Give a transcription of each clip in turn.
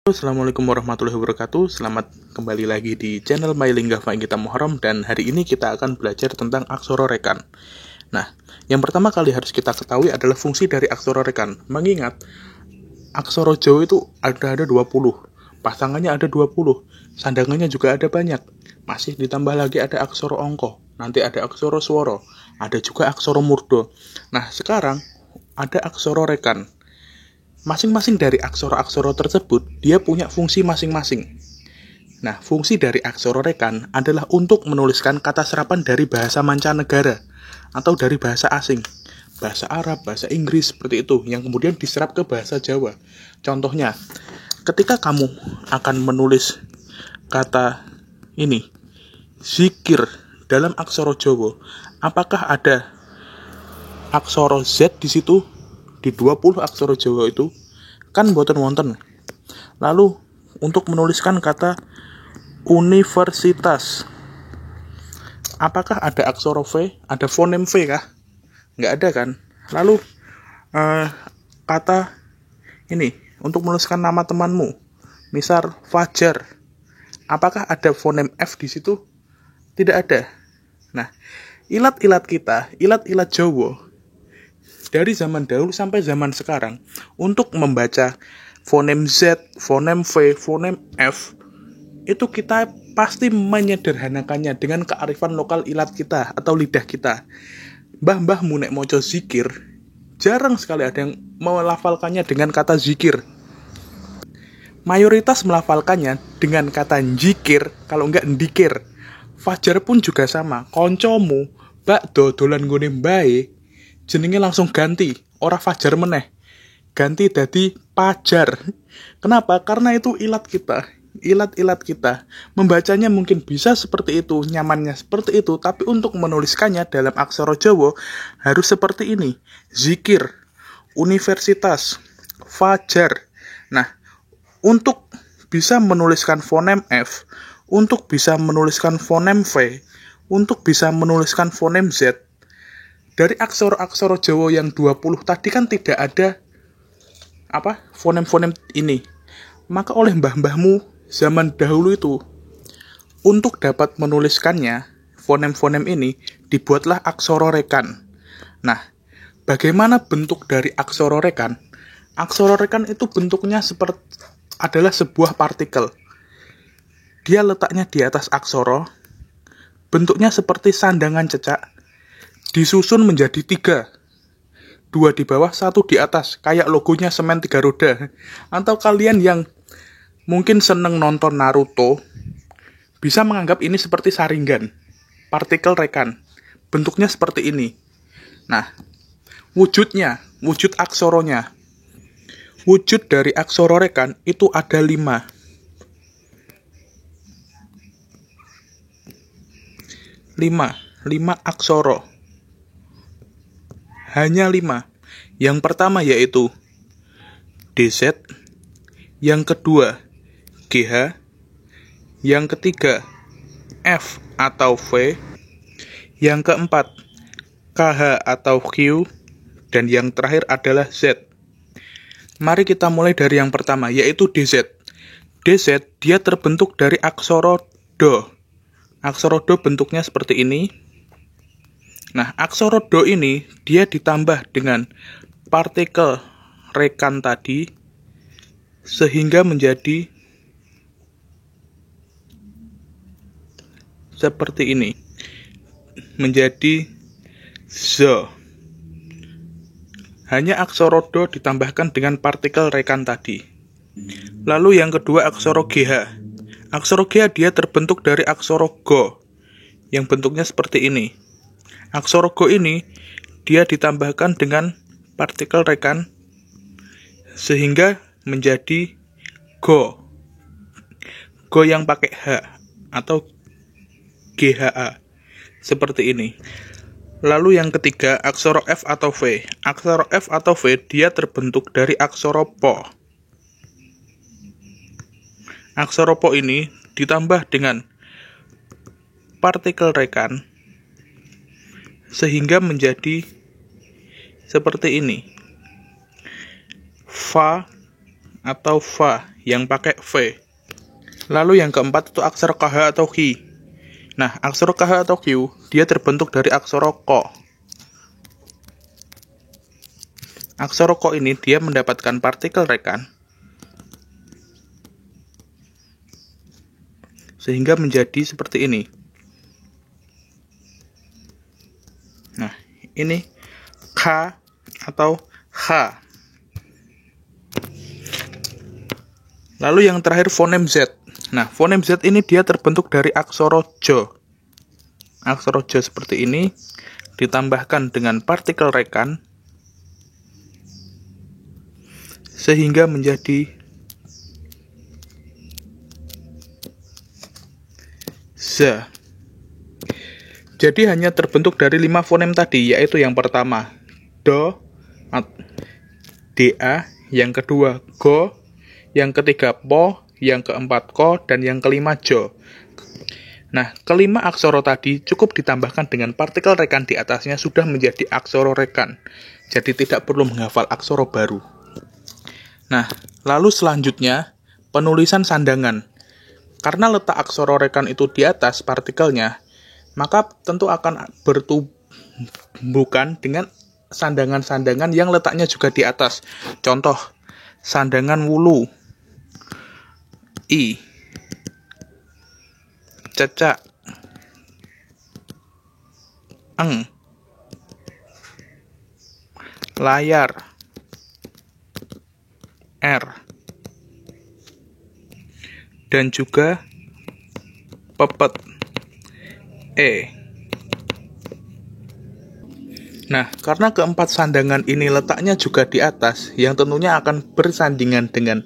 Assalamualaikum warahmatullahi wabarakatuh. Selamat kembali lagi di channel MyLingga Faingita Muharram, dan hari ini kita akan belajar tentang aksara rekan. Nah, yang pertama kali harus kita ketahui adalah fungsi dari aksara rekan. Mengingat aksara Jawa itu ada 20, pasangannya ada 20, sandangannya juga ada banyak. Masih ditambah lagi ada aksara ongko, nanti ada aksara swara, ada juga aksara murda. Nah, sekarang ada aksara rekan. Masing-masing dari aksara-aksara tersebut, dia punya fungsi masing-masing. Nah, fungsi dari aksara rekan adalah untuk menuliskan kata serapan dari bahasa mancanegara atau dari bahasa asing. Bahasa Arab, bahasa Inggris, seperti itu, yang kemudian diserap ke bahasa Jawa. Contohnya, ketika kamu akan menulis kata ini, zikir, dalam aksara Jawa, apakah ada aksara Z di situ? Di 20 aksara Jawa itu kan boten wonten. Lalu untuk menuliskan kata universitas, apakah ada aksara V? Ada fonem V kah? Nggak ada kan? Lalu kata ini untuk menuliskan nama temanmu, misal Fajar, apakah ada fonem F di situ? Tidak ada. Nah, ilat-ilat kita, ilat-ilat Jawa dari zaman dahulu sampai zaman sekarang, untuk membaca fonem Z, fonem V, fonem F, itu kita pasti menyederhanakannya dengan kearifan lokal ilat kita atau lidah kita. Mbah-mbahmu nek moco zikir, jarang sekali ada yang melafalkannya dengan kata zikir. Mayoritas melafalkannya dengan kata jikir, kalau enggak ndikir. Fajar pun juga sama. Koncomu bak dodolan nggone mbae, jenenge langsung ganti, ora Fajar meneh, ganti dadi Pajar. Kenapa? Karena itu ilat kita, ilat-ilat kita. Membacanya mungkin bisa seperti itu, nyamannya seperti itu, tapi untuk menuliskannya dalam aksara Jawa harus seperti ini. Zikir, universitas, Fajar. Nah, untuk bisa menuliskan fonem F, untuk bisa menuliskan fonem V, untuk bisa menuliskan fonem Z, dari aksara-aksara Jawa yang 20 tadi kan tidak ada fonem-fonem ini. Maka oleh mbah-mbahmu zaman dahulu itu, untuk dapat menuliskannya, fonem-fonem ini, dibuatlah aksara rekan. Nah, bagaimana bentuk dari aksara rekan? Aksara rekan itu bentuknya adalah sebuah partikel. Dia letaknya di atas aksara, bentuknya seperti sandangan cecak, disusun menjadi 3, 2 di bawah, 1 di atas, kayak logonya semen 3 roda. Atau kalian yang mungkin seneng nonton Naruto bisa menganggap ini seperti saringan, partikel rekan, bentuknya seperti ini. Nah, wujudnya, wujud aksoronya, wujud dari aksara rekan itu ada 5. 5 aksara. Hanya 5. Yang pertama yaitu DZ, yang kedua GH, yang ketiga F atau V, yang keempat KH atau Q, dan yang terakhir adalah Z. Mari kita mulai dari yang pertama, yaitu DZ. DZ dia terbentuk dari aksara Do. Aksara Do bentuknya seperti ini. Nah, aksara Do ini dia ditambah dengan partikel rekan tadi sehingga menjadi seperti ini. Menjadi Z. Hanya aksara Do ditambahkan dengan partikel rekan tadi. Lalu yang kedua aksara GH. Aksara GH dia terbentuk dari aksara Go yang bentuknya seperti ini. Aksara Go ini dia ditambahkan dengan partikel rekan sehingga menjadi Go. Go yang pakai H atau GHA. Seperti ini. Lalu yang ketiga aksara F atau V. Aksara F atau V dia terbentuk dari aksara Po. Aksara Po ini ditambah dengan partikel rekan sehingga menjadi seperti ini. Fa atau Fa yang pakai V. Lalu yang keempat itu aksara KH atau Q. Nah, aksara KH atau Q, dia terbentuk dari aksara Ko. Aksara Ko ini dia mendapatkan partikel rekan, sehingga menjadi seperti ini. Nah, ini K atau H. Lalu yang terakhir fonem Z. Nah, fonem Z ini dia terbentuk dari aksara Jo. Aksara Jo seperti ini ditambahkan dengan partikel rekan sehingga menjadi Z. Jadi hanya terbentuk dari 5 fonem tadi, yaitu yang pertama Do, DA, yang kedua Go, yang ketiga Po, yang keempat Ko, dan yang kelima Jo. Nah, kelima aksara tadi cukup ditambahkan dengan partikel rekan di atasnya sudah menjadi aksara rekan. Jadi tidak perlu menghafal aksara baru. Nah, lalu selanjutnya penulisan sandangan. Karena letak aksara rekan itu di atas partikelnya, maka tentu akan bertumbukan dengan sandangan-sandangan yang letaknya juga di atas. Contoh, sandangan wulu, I, cecak, eng, layar, R, dan juga pepet, E. Nah, karena keempat sandangan ini letaknya juga di atas, yang tentunya akan bersandingan dengan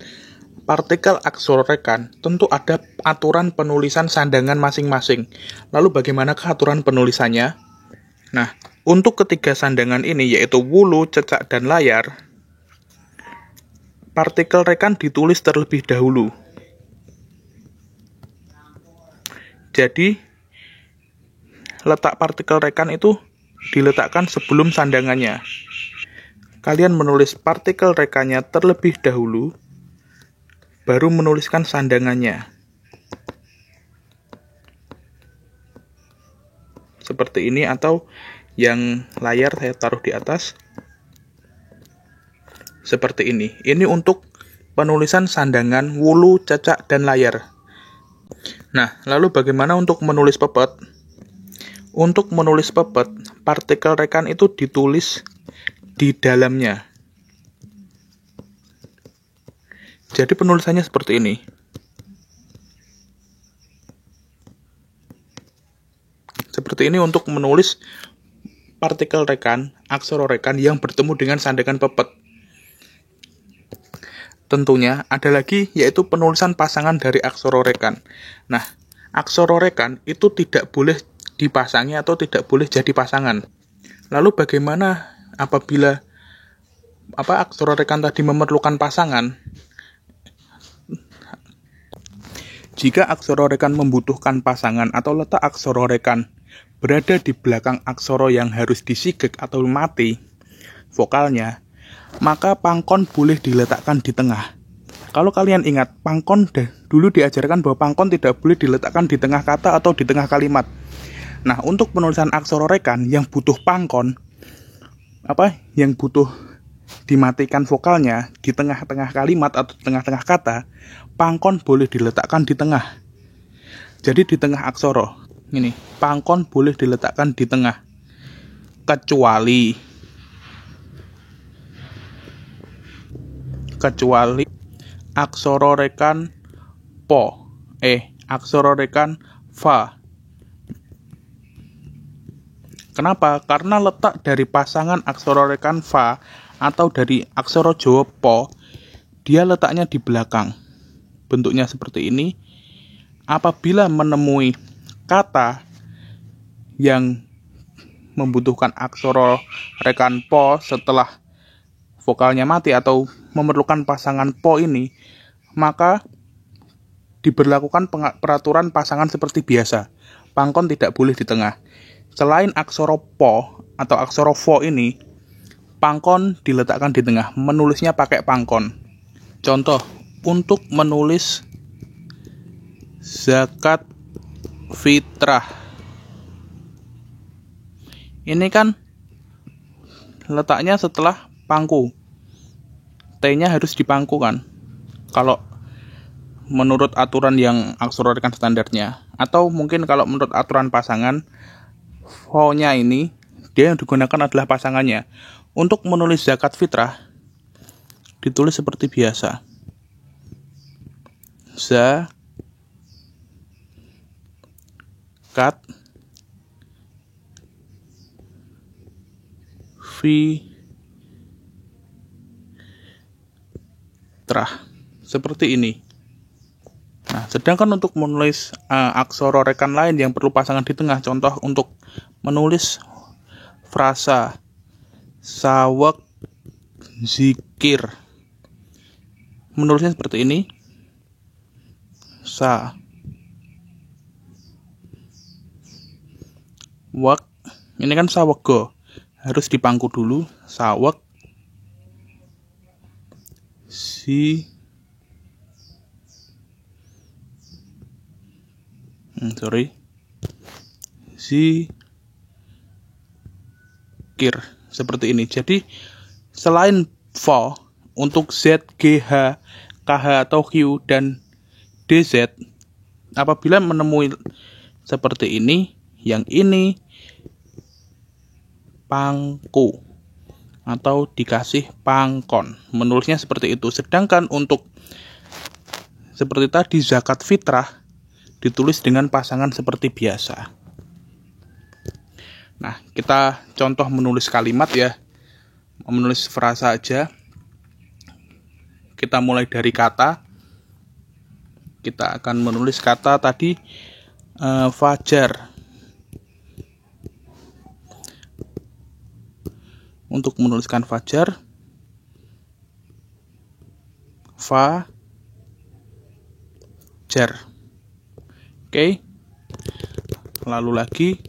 partikel aksara rekan, tentu ada aturan penulisan sandangan masing-masing. Lalu bagaimanakah aturan penulisannya? Nah, untuk ketiga sandangan ini, yaitu wulu, cecak, dan layar, partikel rekan ditulis terlebih dahulu. Jadi, letak partikel rekan itu diletakkan sebelum sandangannya. Kalian menulis partikel rekannya terlebih dahulu, baru menuliskan sandangannya. Seperti ini, atau yang layar saya taruh di atas. Seperti ini. Ini untuk penulisan sandangan wulu, cecak, dan layar. Nah, lalu bagaimana untuk menulis pepet? Untuk menulis pepet, partikel rekan itu ditulis di dalamnya. Jadi penulisannya seperti ini. Seperti ini untuk menulis partikel rekan, aksara rekan yang bertemu dengan sandangan pepet. Tentunya ada lagi, yaitu penulisan pasangan dari aksara rekan. Nah, aksara rekan itu tidak boleh dipasangi atau tidak boleh jadi pasangan. Lalu bagaimana apabila aksara rekan tadi memerlukan pasangan? Jika aksara rekan membutuhkan pasangan atau letak aksara rekan berada di belakang aksara yang harus disigek atau mati vokalnya, maka pangkon boleh diletakkan di tengah. Kalau kalian ingat, pangkon dulu diajarkan bahwa pangkon tidak boleh diletakkan di tengah kata atau di tengah kalimat. Nah, untuk penulisan aksara rekan yang butuh pangkon, yang butuh dimatikan vokalnya di tengah-tengah kalimat atau tengah-tengah kata, pangkon boleh diletakkan di tengah. Jadi di tengah aksara. Ini, pangkon boleh diletakkan di tengah. Kecuali aksara rekan po, aksara rekan fa. Kenapa? Karena letak dari pasangan aksara rekan fa atau dari aksara Jawa po, dia letaknya di belakang. Bentuknya seperti ini. Apabila menemui kata yang membutuhkan aksara rekan po setelah vokalnya mati atau memerlukan pasangan po ini, maka diberlakukan peraturan pasangan seperti biasa. Pangkon tidak boleh di tengah. Selain aksara po atau aksara fo ini, pangkon diletakkan di tengah, menulisnya pakai pangkon. Contoh, untuk menulis zakat fitrah. Ini kan letaknya setelah pangku. T-nya harus dipangku kan, kalau menurut aturan yang aksara rekan standarnya. Atau mungkin kalau menurut aturan pasangan, vo-nya ini dia yang digunakan adalah pasangannya. Untuk menulis zakat fitrah ditulis seperti biasa, zakat fitrah seperti ini. Nah, sedangkan untuk menulis aksara rekan lain yang perlu pasangan di tengah, contoh untuk menulis frasa sawek zikir, menulisnya seperti ini, sawek, ini kan sawego, harus dipangku dulu, sawek zikir seperti ini. Jadi selain vo untuk Z, GH, KH atau Q dan DZ, apabila menemui seperti ini, yang ini pangku atau dikasih pangkon, menulisnya seperti itu. Sedangkan untuk seperti tadi zakat fitrah ditulis dengan pasangan seperti biasa. Nah, kita contoh menulis kalimat ya, menulis frasa aja. Kita mulai dari kata. Kita akan menulis kata tadi fajar. Untuk menuliskan fajar, fajar. Oke. Lalu lagi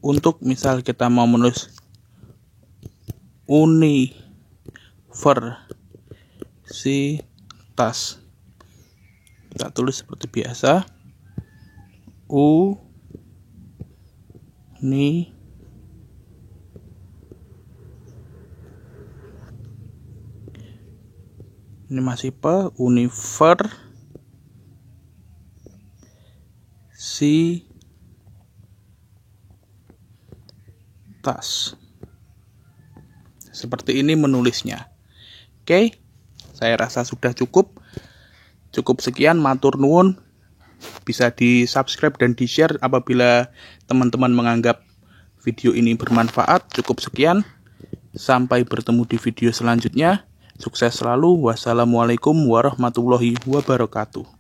untuk misal kita mau menulis universitas, kita tulis seperti biasa, ini masih universitas seperti ini menulisnya. Oke, saya rasa sudah cukup sekian, matur nuwun. Bisa di subscribe dan di share apabila teman-teman menganggap video ini bermanfaat. Cukup sekian, sampai bertemu di video selanjutnya. Sukses selalu. Wassalamualaikum warahmatullahi wabarakatuh.